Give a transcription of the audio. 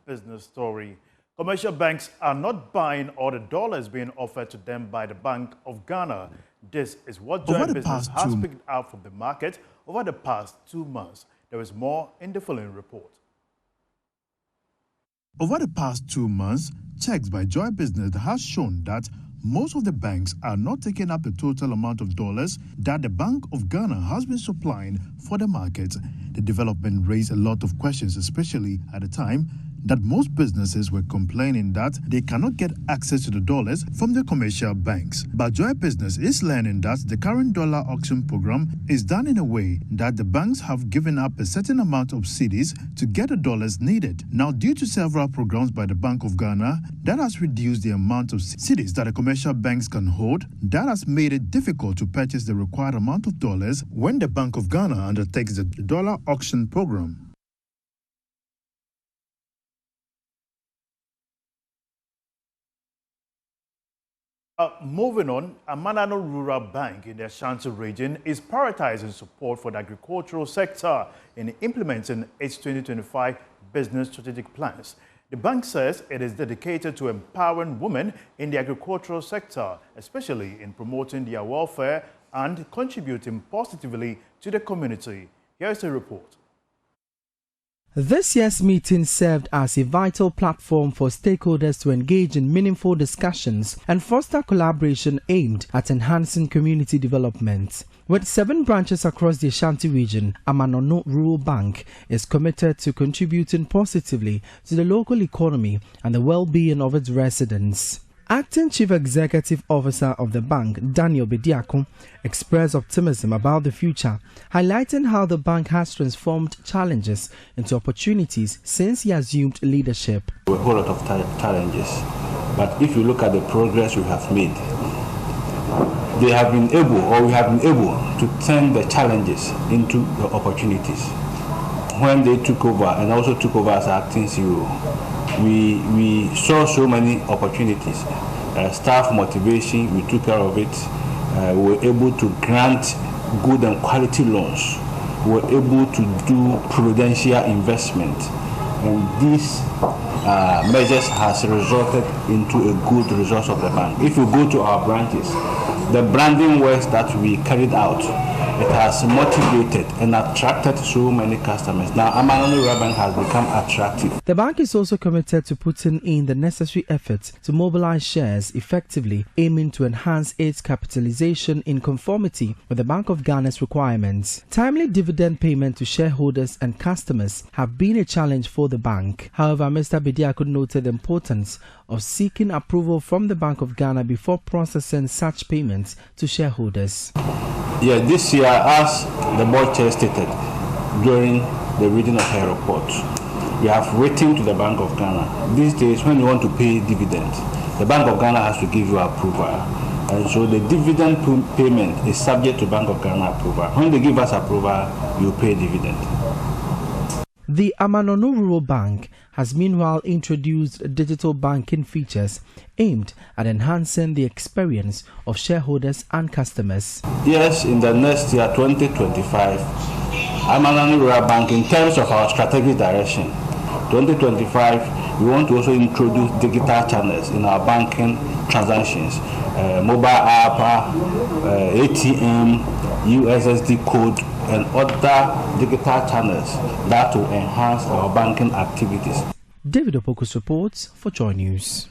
business story. Commercial banks are not buying all the dollars being offered to them by the Bank of Ghana. This is what Joy Business has picked out from the market over the past 2 months. There is more in the following report. Over the past 2 months, checks by Joy Business has shown that most of the banks are not taking up the total amount of dollars that the Bank of Ghana has been supplying for the market. The development raised a lot of questions, especially at the time that most businesses were complaining that they cannot get access to the dollars from the commercial banks. But Joy Business is learning that the current dollar auction program is done in a way that the banks have given up a certain amount of cedis to get the dollars needed. Now, due to several programs by the Bank of Ghana that has reduced the amount of cedis that the commercial banks can hold, that has made it difficult to purchase the required amount of dollars when the Bank of Ghana undertakes the dollar auction program. Moving on, Amanano Rural Bank in the Ashanti region is prioritizing support for the agricultural sector in implementing its 2025 business strategic plans. The bank says it is dedicated to empowering women in the agricultural sector, especially in promoting their welfare and contributing positively to the community. Here is a report. This year's meeting served as a vital platform for stakeholders to engage in meaningful discussions and foster collaboration aimed at enhancing community development. With 7 branches across the Ashanti region, Amanono Rural Bank is committed to contributing positively to the local economy and the well-being of its residents. Acting Chief Executive Officer of the bank, Daniel Bediako, expressed optimism about the future, highlighting how the bank has transformed challenges into opportunities since he assumed leadership. A whole lot of challenges, but if you look at the progress we have made, we have been able to turn the challenges into the opportunities. When they took over and also took over as acting CEO, we saw so many opportunities. Staff motivation, we took care of it. We were able to grant good and quality loans. We were able to do prudential investment. And these measures has resulted into a good result of the bank. If you go to our branches, the branding works that we carried out, it has motivated and attracted so many customers. Now, Amanono Rural Bank has become attractive. The bank is also committed to putting in the necessary efforts to mobilize shares effectively, aiming to enhance its capitalization in conformity with the Bank of Ghana's requirements. Timely dividend payment to shareholders and customers have been a challenge for the bank. However, Mr. Bediako noted the importance of seeking approval from the Bank of Ghana before processing such payments to shareholders. Yeah, this year, as the board chair stated during the reading of her report, we have written to the Bank of Ghana. These days, when you want to pay dividends, the Bank of Ghana has to give you approval. And so the dividend payment is subject to Bank of Ghana approval. When they give us approval, you pay dividend. The Amanono Rural Bank has meanwhile introduced digital banking features aimed at enhancing the experience of shareholders and customers. Yes, in the next year, 2025, Amanono Rural Bank, in terms of our strategic direction, 2025, we want to also introduce digital channels in our banking transactions, mobile app, ATM, USSD code, and other digital channels that will enhance our banking activities. David Opokus reports for Joy News.